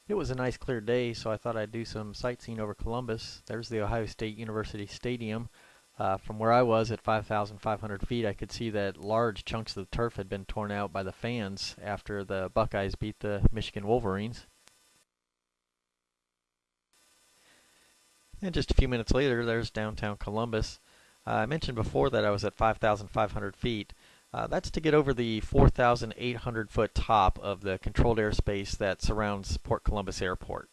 It was a nice clear day, so I thought I'd do some sightseeing over Columbus. There's the Ohio State University Stadium. From where I was at 5,500 feet, I could see that large chunks of the turf had been torn out by the fans after the Buckeyes beat the Michigan Wolverines. And just a few minutes later, there's downtown Columbus. I mentioned before that I was at 5,500 feet. That's to get over the 4,800 foot top of the controlled airspace that surrounds Port Columbus Airport.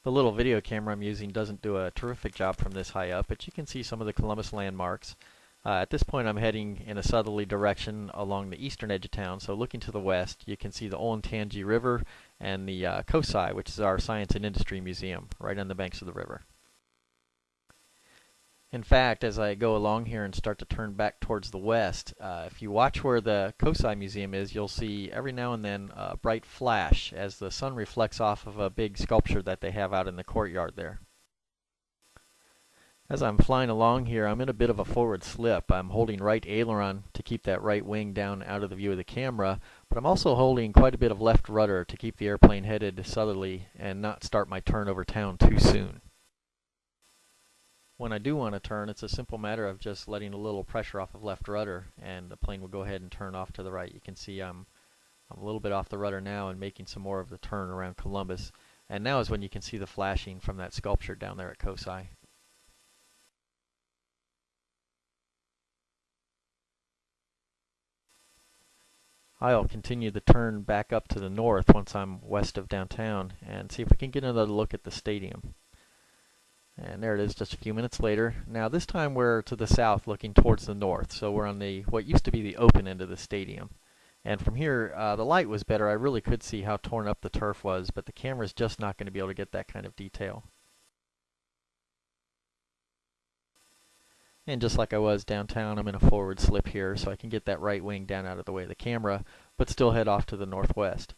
The little video camera I'm using doesn't do a terrific job from this high up, but you can see some of the Columbus landmarks. At this point I'm heading in a southerly direction along the eastern edge of town, so looking to the west you can see the Olentangy River and the COSI, which is our Science and Industry Museum, right on the banks of the river. In fact, as I go along here and start to turn back towards the west, if you watch where the COSI Museum is, you'll see every now and then a bright flash as the sun reflects off of a big sculpture that they have out in the courtyard there. As I'm flying along here, I'm in a bit of a forward slip. I'm holding right aileron to keep that right wing down out of the view of the camera, but I'm also holding quite a bit of left rudder to keep the airplane headed southerly and not start my turn over town too soon. When I do want to turn, it's a simple matter of just letting a little pressure off of left rudder and the plane will go ahead and turn off to the right. You can see I'm a little bit off the rudder now and making some more of the turn around Columbus. And now is when you can see the flashing from that sculpture down there at COSI. I'll continue the turn back up to the north once I'm west of downtown and see if we can get another look at the stadium. And there it is just a few minutes later. Now this time we're to the south looking towards the north, so we're on the what used to be the open end of the stadium. And from here, the light was better. I really could see how torn up the turf was, but the camera's just not going to be able to get that kind of detail. And just like I was downtown, I'm in a forward slip here, so I can get that right wing down out of the way of the camera, but still head off to the northwest.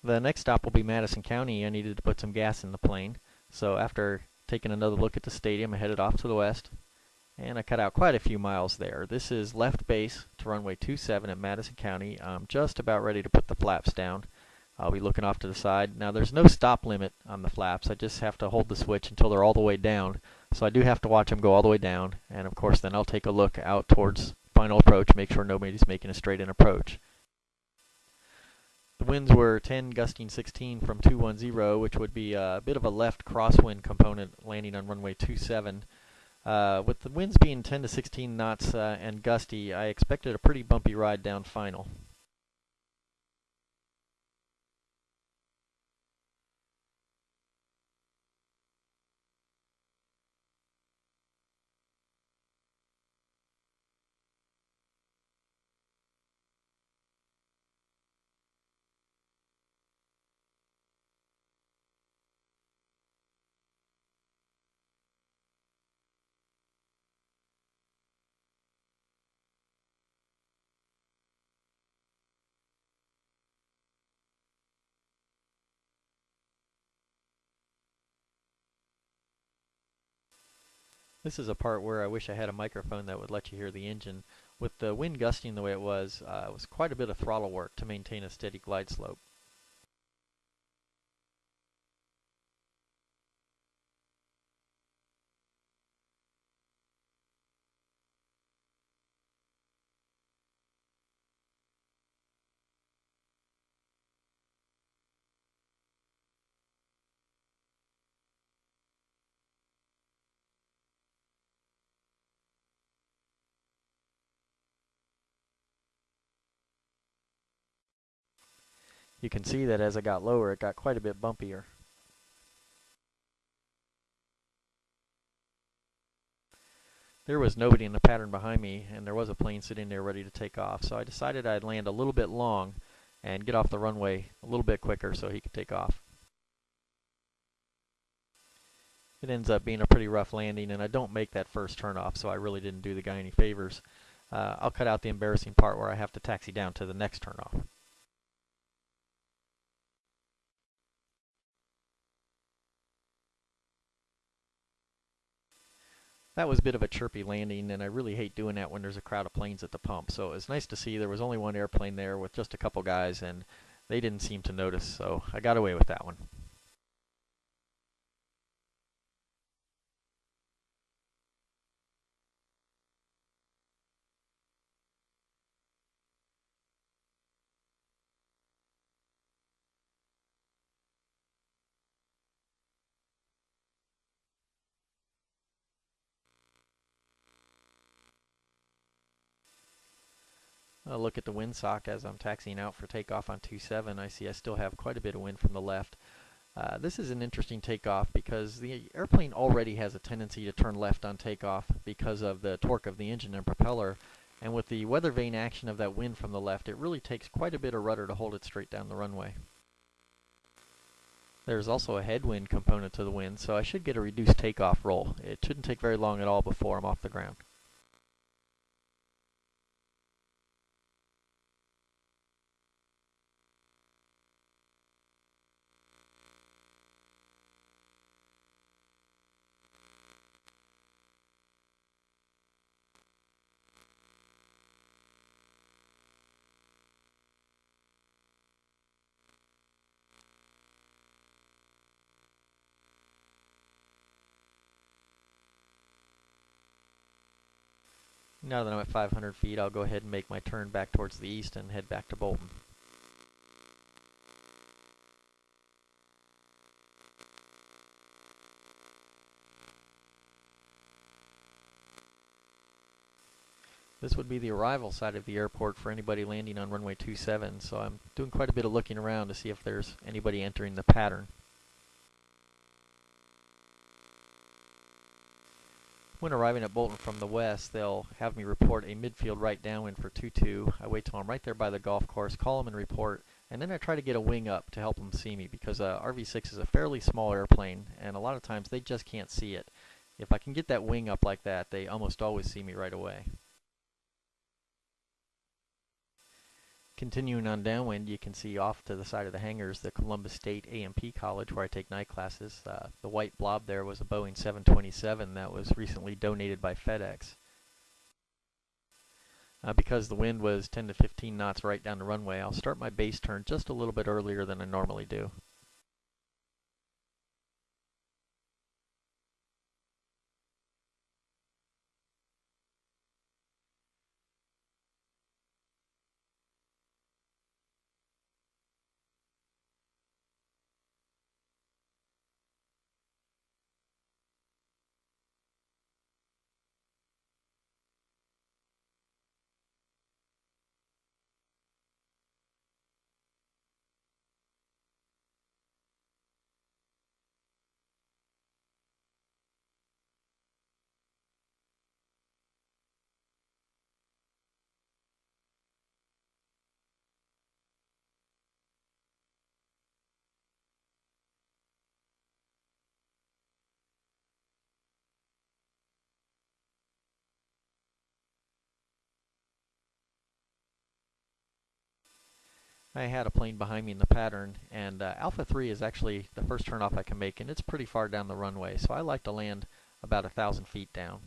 The next stop will be Madison County. I needed to put some gas in the plane, so after taking another look at the stadium, I headed off to the west, and I cut out quite a few miles there. This is left base to runway 27 at Madison County. I'm just about ready to put the flaps down. I'll be looking off to the side. Now there's no stop limit on the flaps. I just have to hold the switch until they're all the way down, so I do have to watch them go all the way down, and of course then I'll take a look out towards final approach, make sure nobody's making a straight-in approach. The winds were 10 gusting 16 from 210, which would be a bit of a left crosswind component landing on runway 27. With the winds being 10 to 16 knots and gusty, I expected a pretty bumpy ride down final. This is a part where I wish I had a microphone that would let you hear the engine. With the wind gusting the way it was quite a bit of throttle work to maintain a steady glide slope. You can see that as I got lower, it got quite a bit bumpier. There was nobody in the pattern behind me, and there was a plane sitting there ready to take off, so I decided I'd land a little bit long and get off the runway a little bit quicker so he could take off. It ends up being a pretty rough landing, and I don't make that first turnoff, so I really didn't do the guy any favors. I'll cut out the embarrassing part where I have to taxi down to the next turnoff. That was a bit of a chirpy landing, and I really hate doing that when there's a crowd of planes at the pump. So it was nice to see there was only one airplane there with just a couple guys, and they didn't seem to notice, so I got away with that one. Look at the windsock as I'm taxiing out for takeoff on 27. I see I still have quite a bit of wind from the left. This is an interesting takeoff because the airplane already has a tendency to turn left on takeoff because of the torque of the engine and propeller. And with the weather vane action of that wind from the left, it really takes quite a bit of rudder to hold it straight down the runway. There's also a headwind component to the wind, so I should get a reduced takeoff roll. It shouldn't take very long at all before I'm off the ground. Now that I'm at 500 feet, I'll go ahead and make my turn back towards the east and head back to Bolton. This would be the arrival side of the airport for anybody landing on runway 27, so I'm doing quite a bit of looking around to see if there's anybody entering the pattern. When arriving at Bolton from the west, they'll have me report a midfield right downwind for 22. I wait till I'm right there by the golf course, call them and report, and then I try to get a wing up to help them see me because RV-6 is a fairly small airplane, and a lot of times they just can't see it. If I can get that wing up like that, they almost always see me right away. Continuing on downwind, you can see off to the side of the hangars the Columbus State A&P College where I take night classes. The white blob there was a Boeing 727 that was recently donated by FedEx. Because the wind was 10 to 15 knots right down the runway, I'll start my base turn just a little bit earlier than I normally do. I had a plane behind me in the pattern, and Alpha 3 is actually the first turnoff I can make, and it's pretty far down the runway, so I like to land about 1,000 feet down.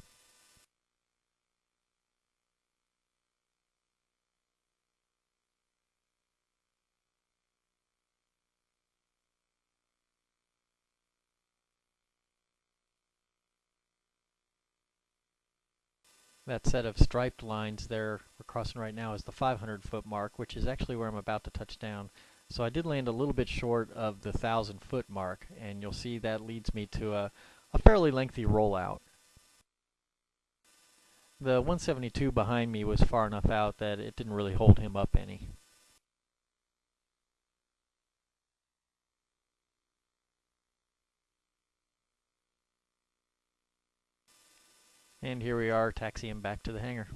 That set of striped lines there we're crossing right now is the 500-foot mark, which is actually where I'm about to touch down. So I did land a little bit short of the 1,000-foot mark, and you'll see that leads me to a fairly lengthy rollout. The 172 behind me was far enough out that it didn't really hold him up any. And here we are taxiing back to the hangar.